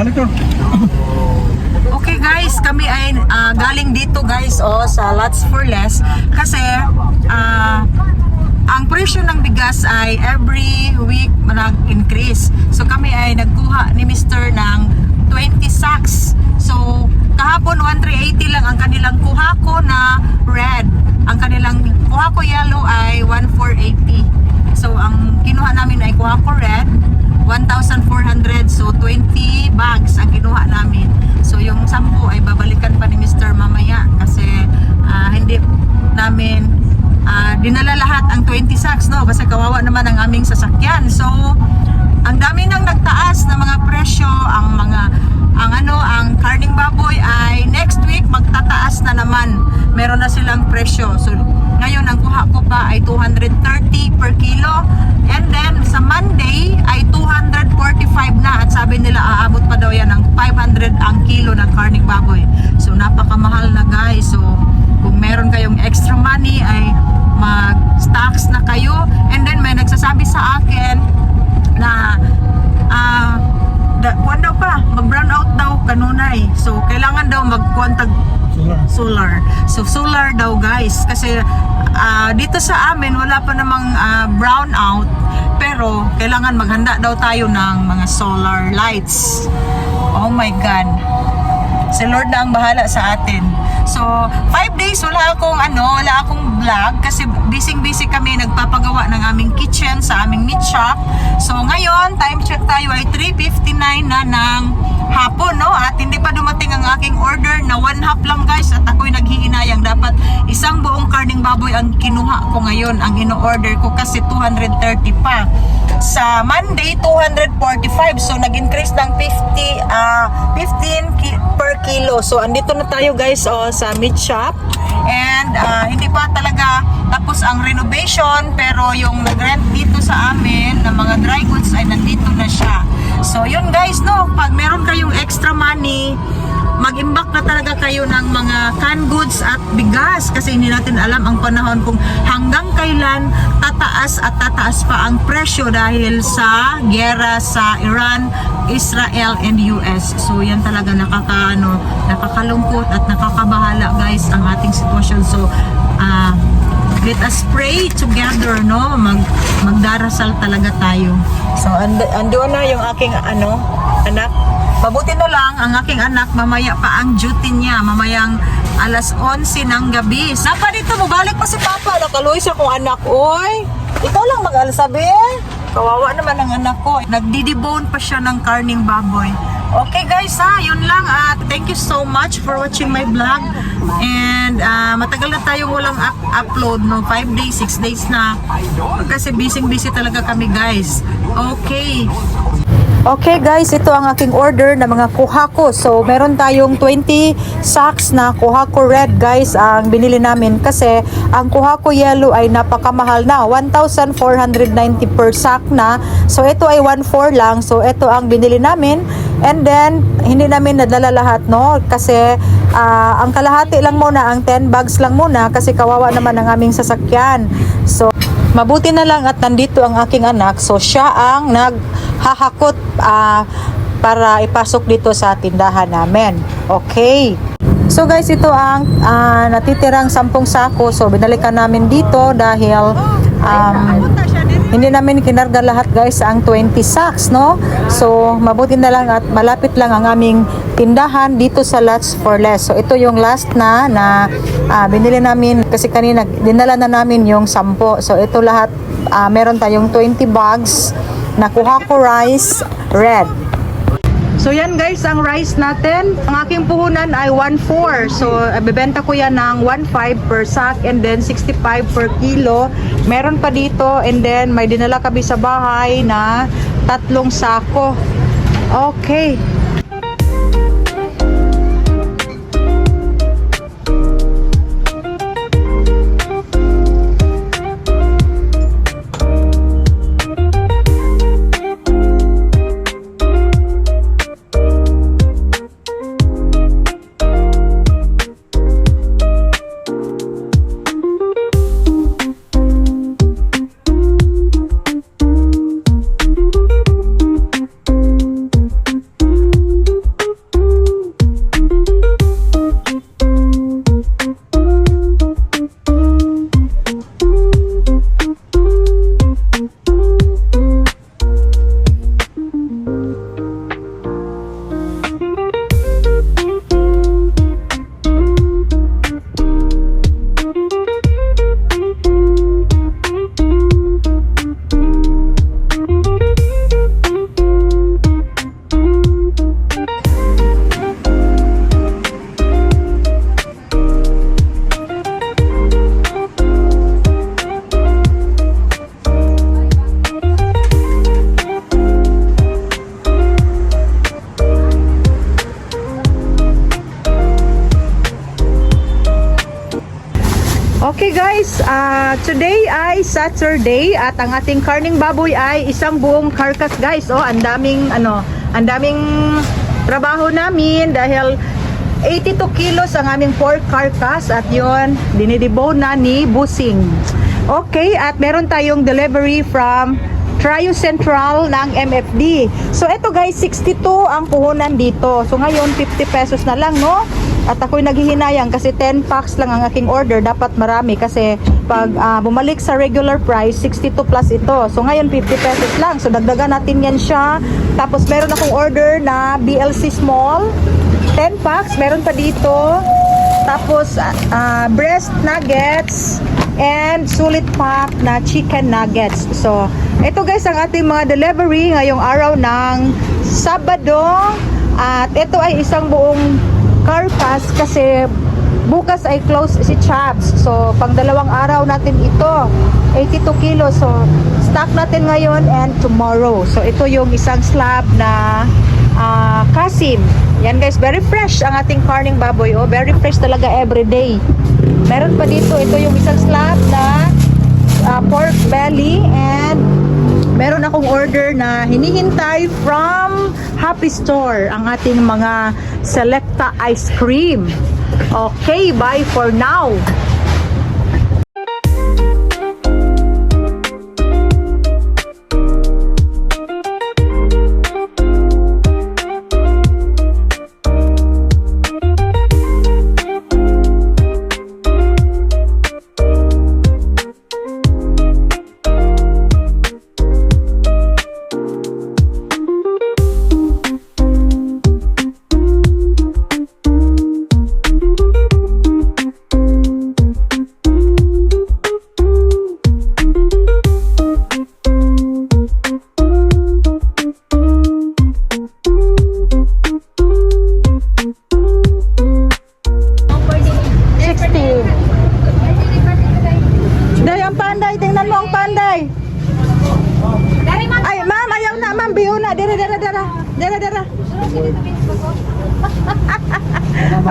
Balik to. Okay guys, kami ay galing dito guys sa Lots for Less kasi ang presyo ng bigas ay every week nag-increase. So kami ay nagkuha ni Mr. ng 20 sacks. So kahapon 1,380 lang ang kanilang kuha ko na red. Ang kanilang kuha ko yellow ay 1,480. So ang kinuha namin ay kuha ko red 1,400. So 20 bags ang kinuha namin. So yung 10 ay babalikan pa ni Mr. mamaya kasi hindi namin dinala lahat ang 20 sacks, no, kasi kawawa naman ang aming sasakyan. So ang dami nang nagtaas na mga presyo. Ang karning baboy ay next week magtataas na naman. Meron na silang presyo. So ngayon ang kuha ko pa ay 230 per kilo. And then sa Monday ay 245 na, at sabi nila aabot pa daw yan ng 500 ang kilo ng karning baboy. So napakamahal na guys. So kung meron kayong extra money ay mag-stocks na kayo. And then may nagsasabi sa akin na kuwan daw pa, mag-brown out daw kanunay. So kailangan daw mag-contact solar. So solar daw guys kasi dito sa amin wala pa namang brown out, pero kailangan maghanda daw tayo ng mga solar lights. Oh my God, si Lord na ang bahala sa atin. So 5 days wala akong vlog kasi busy kami nagpapagawa ng aming kitchen sa aming meat shop. So ngayon time check tayo ay 3:59 na ng hapon, no? At hindi pa dumating ang aking order na 1/2 lang guys, at ako'y naghihinayang dapat isang buong karning baboy ang kinuha ko ngayon, ang ino-order ko kasi 230 pa. Sa Monday 245, so nag-increase ng 15 per kilo. So andito na tayo guys sa meat shop, and hindi pa talaga tapos ang renovation, pero yung nag-rent dito sa amin ng mga dry goods ay nandito na siya. So yun guys, no, pag meron kayong extra money, mag-imbak na talaga kayo ng mga canned goods at bigas kasi hindi natin alam ang panahon kung hanggang kailan tataas at tataas pa ang presyo dahil sa giyera sa Iran, Israel and US. So yan talaga nakakalungkot at nakakabahala guys ang ating sitwasyon. So let us pray together, no? Magdarasal talaga tayo. So ando na yung aking anak. Mabuti na lang ang aking anak, mamaya pa ang duty niya, mamayang alas 11 ng gabi. Napa dito, mabalik pa si Papa, nakaluis akong anak, oy. Ikaw lang mag-alsabi. Kawawa naman ang anak ko. Nagdidibone pa siya ng karning baboy. Okay guys yun lang. Thank you so much for watching my vlog. And matagal na tayong walang upload, no? 5 days, 6 days na. Kasi busy talaga kami guys. Okay guys, ito ang aking order na mga kuha ko. So meron tayong 20 sacks na kuha ko red guys ang binili namin kasi ang kuha ko yellow ay napakamahal na, 1,490 per sack na. So ito ay 1,400 lang. So ito ang binili namin, and then hindi namin nadala lahat, no, kasi ang kalahati lang muna, ang 10 bags lang muna kasi kawawa naman ang aming sasakyan. So mabuti na lang at nandito ang aking anak. So siya ang naghahakot para ipasok dito sa tindahan namin. Okay. So guys, ito ang natitirang 10 sako. So binalikan namin dito dahil hindi namin kinarga lahat guys ang 20 sacks, no? So mabuti na lang at malapit lang ang aming tindahan dito sa Lots for Less. So ito yung last na binili namin kasi kanina dinala na namin yung 10. So ito lahat meron tayong 20 bags. Nakuha ko rice red. So yan guys ang rice natin. Ang aking puhunan ay 1,400. So bebenta ko yan ng 1,500 per sack, and then 65 per kilo. Meron pa dito, and then may dinala kami sa bahay na 3 sako. Okay. Okay guys, today ay Saturday at ang ating karning baboy ay isang buong carcass guys. Oh, ang daming trabaho namin dahil 82 kilos ang aming pork carcass at yon dinidebone na ni Busing. Okay, at meron tayong delivery from Trio Central ng MFD. So ito guys, 62 ang puhunan dito. So ngayon 50 pesos na lang, no? At ako'y naghihinayang kasi 10 packs lang ang aking order. Dapat marami kasi pag bumalik sa regular price, 62 plus ito. So ngayon 50 pesos lang. So dagdagan natin yan siya. Tapos meron akong order na BLC Small. 10 packs. Meron pa dito. Tapos breast nuggets and sulit pack na chicken nuggets. So ito guys ang ating mga delivery ngayong araw ng Sabado. At ito ay isang buong carcass kasi bukas ay close si Chaps. So pang dalawang araw natin ito, 82 kilos. So stock natin ngayon and tomorrow. So ito yung isang slab na kasim. Yan guys, very fresh ang ating karning baboy. Oh, very fresh talaga everyday. Meron pa dito, ito yung isang slab na pork belly, and meron akong order na hinihintay from Happy Store, ang ating mga Selecta ice cream. Okay, bye for now.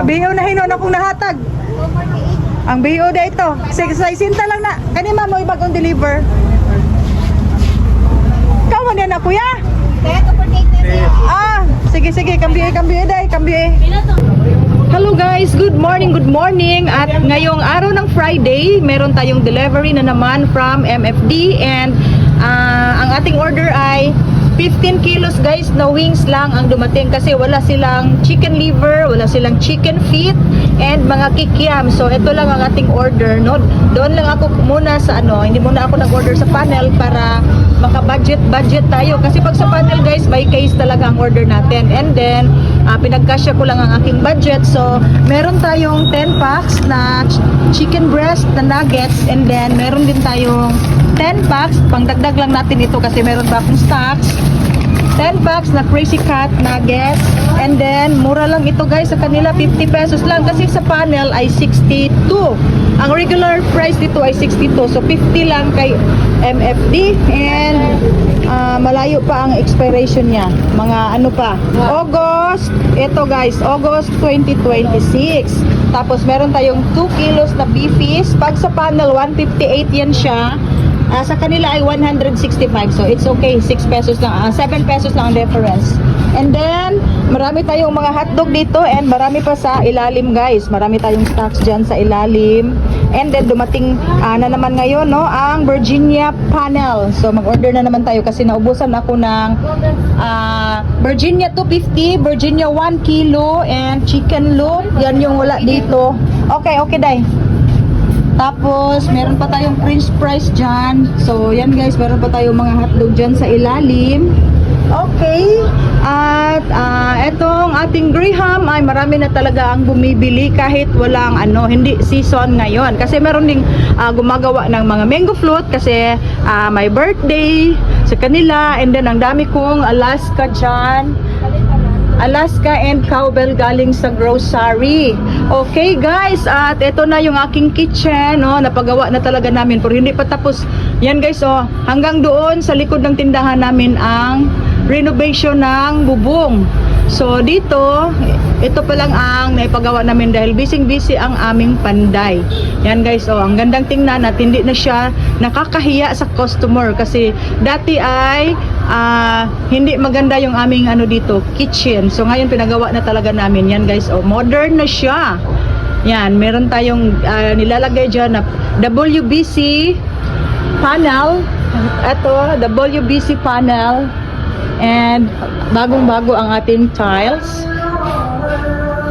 Biyo na hinon akong nahatag. Ang biyo na ito. Sige, sinta lang na. Kanima mo ibagong deliver. Ikaw mo na kuya? Sige, kambiyo day, kambiyo. Hello guys, good morning. At ngayong araw ng Friday, meron tayong delivery na naman from MFD, and ang ating order ay 15 kilos guys na wings lang ang dumating kasi wala silang chicken liver, wala silang chicken feet and mga kikiam. So ito lang ang ating order, no? Doon lang ako muna sa hindi muna ako nag-order sa panel para maka-budget tayo kasi pag sa panel guys, may case talaga ang order natin. And then pinagkasya ko lang ang aking budget. So meron tayong 10 packs na chicken breast na nuggets, and then meron din tayong 10 packs, pangdagdag lang natin ito kasi meron pa akong stocks. 10 packs na Crazy Cat nuggets, and then mura lang ito guys sa kanila, 50 pesos lang kasi sa panel ay 62. Ang regular price dito ay 62, so 50 lang kay MFD, and malayo pa ang expiration niya, mga August, ito guys, August 2026. Tapos meron tayong 2 kilos na beefies, pag sa panel 158 yan siya. Sa kanila ay 165, so it's okay, 6 pesos lang, 7 pesos lang ang difference. And then marami tayong mga hotdog dito, and marami pa sa ilalim guys, marami tayong stocks dyan sa ilalim. And then dumating na naman ngayon, no, ang Virginia panel. So mag-order na naman tayo kasi naubusan ako ng Virginia 250, Virginia 1 kilo, and chicken loop. Yan yung wala dito. Okay day. Tapos, meron pa tayong french fries dyan. So, yan guys, meron pa tayong mga hotdog dyan sa ilalim. Okay. At, etong ating Graham ay marami na talaga ang bumibili kahit walang hindi season ngayon. Kasi meron ding gumagawa ng mga mango float kasi may birthday sa kanila. And then, ang dami kong Alaska dyan. Alaska and cowbell galing sa grocery. Okay guys, at ito na yung aking kitchen, no, napagawa na talaga namin pero hindi pa tapos. Yan guys, hanggang doon sa likod ng tindahan namin ang renovation ng bubong. So dito, ito pa lang ang naipagawa namin dahil busy ang aming panday. Yan guys, oh, ang gandang tingnan at hindi na siya nakakahiya sa customer kasi dati ay hindi maganda yung aming ano dito, kitchen. So ngayon pinagawa na talaga namin. Yan guys, oh, modern na siya. Yan, meron tayong nilalagay dyan na WBC panel. Ito, WBC panel. And bagong-bago ang ating tiles.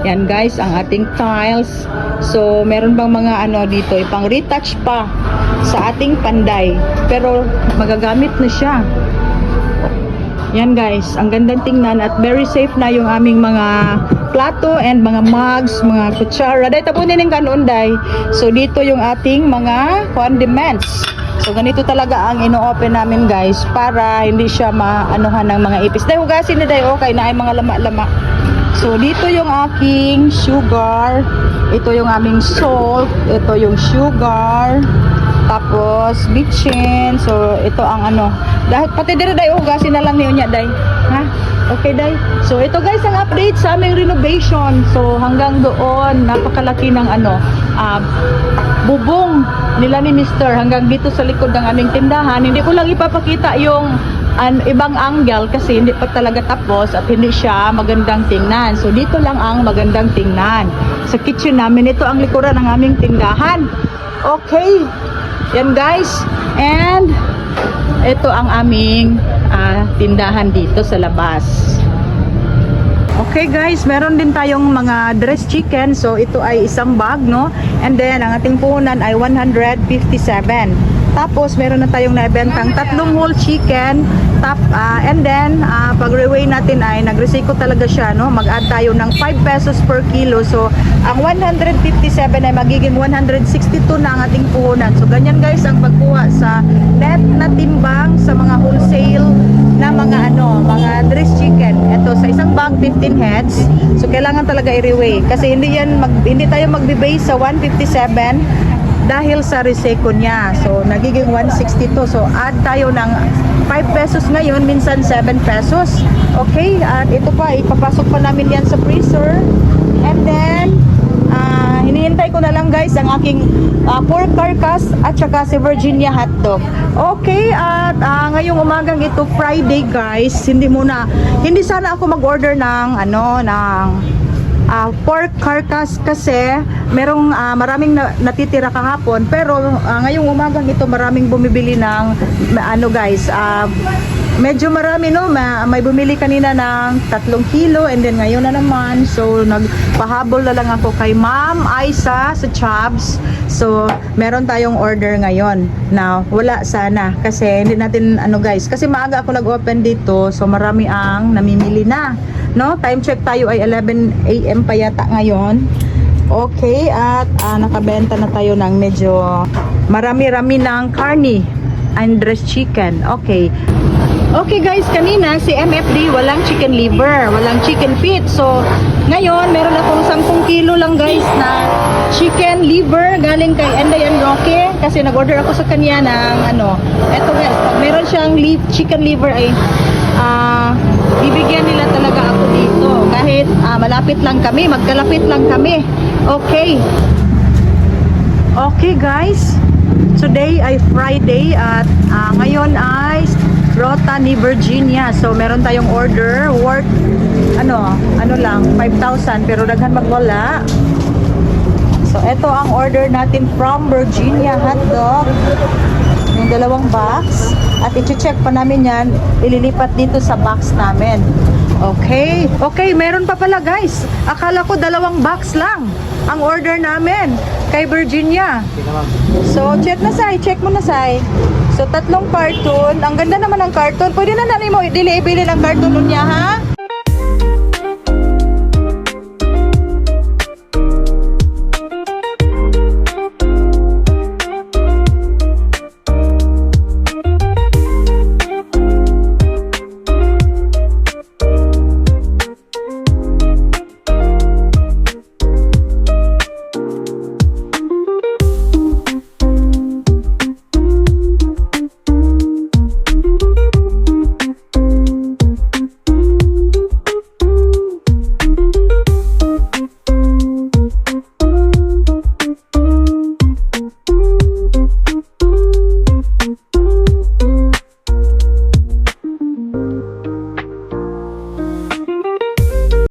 Yan guys, ang ating tiles. So, meron bang mga ano dito, ipang retouch pa sa ating panday. Pero magagamit na siya. Yan guys, ang gandang tingnan at very safe na yung aming mga plato and mga mugs, mga kutsara. Dahil tapunin yung kanon, day. So, dito yung ating mga condiments. So, ganito talaga ang ino-open namin guys para hindi siya maanuhan ng mga ipis. Dahil hugasin na dahil okay na ay mga lama-lama. So, dito yung aking sugar. Ito yung aming salt. Ito yung sugar. Tapos, bitchin. So, ito ang ano. Dahil pati dito dahil hugasin na lang niyo niya dahil. Ha? Okay dahil. So, ito guys ang update sa aming renovation. So, hanggang doon, napakalaki ng ano, bubong nila ni Mr. hanggang dito sa likod ng aming tindahan. Hindi ko lang ipapakita yung ibang angle kasi hindi pa talaga tapos at hindi siya magandang tingnan. So dito lang ang magandang tingnan. Sa kitchen namin, ito ang likuran ng aming tindahan. Okay. Yan guys. And ito ang aming tindahan dito sa labas. Okay guys, meron din tayong mga dressed chicken. So ito ay isang bag, no? And then ang ating puhunan ay 157. Tapos meron na tayong naibentang 3 whole chicken. And then pag reweigh natin ay nagresiko talaga siya, no? Mag-add tayo ng 5 pesos per kilo. So ang 157 ay magiging 162 na ang ating puhunan. So ganyan guys ang pagkuha sa net na timbang sa mga wholesale na mga mga dressed chicken. Ito sa isang bag 15 heads. So kailangan talaga i-reweigh kasi hindi tayo magbe-base sa 157 dahil sa reseko niya. So nagiging 162. So add tayo ng 5 pesos ngayon, minsan 7 pesos. Okay, at ito pa ipapasok pa namin yan sa freezer. And then hinihintay ko na lang guys ang aking pork carcass at saka si Virginia hotdog. Okay, at ngayong umagang ito Friday guys, hindi sana ako mag-order ng pork carcass kasi merong maraming natitira kahapon, pero ngayong umagang ito maraming bumibili ng medyo marami, no? May bumili kanina ng 3 kilo and then ngayon na naman. So nagpahabol na lang ako kay Ma'am Aisa sa Chubbs. So meron tayong order ngayon na wala sana kasi hindi natin guys, kasi maaga ako nag-open dito. So marami ang namimili na, no? Time check tayo ay 11 AM pa yata ngayon. Okay, at nakabenta na tayo ng medyo marami-rami ng karni and dressed chicken. Okay. Okay guys, kanina si MFD walang chicken liver, walang chicken feet. So ngayon meron akong 10 kilo lang guys na chicken liver galing kay Enday and Roque kasi nag-order ako sa kanya ng eto guys, pag meron siyang chicken liver ay bibigyan nila talaga ako dito kahit malapit lang kami, magkalapit lang kami. Okay. Okay guys, today ay Friday at ngayon ay Rota ni Virginia. So meron tayong order worth lang 5,000 pero daghan magwala. So ito ang order natin from Virginia hotdog. Yung 2 box at i-check pa namin yan, ililipat dito sa box namin. Okay. Okay, meron pa pala guys. Akala ko 2 box lang ang order namin kay Virginia. So check mo na say. So 3 carton. Ang ganda naman ng carton. Pwede na nanin mo ibili ng carton nun niya, ha?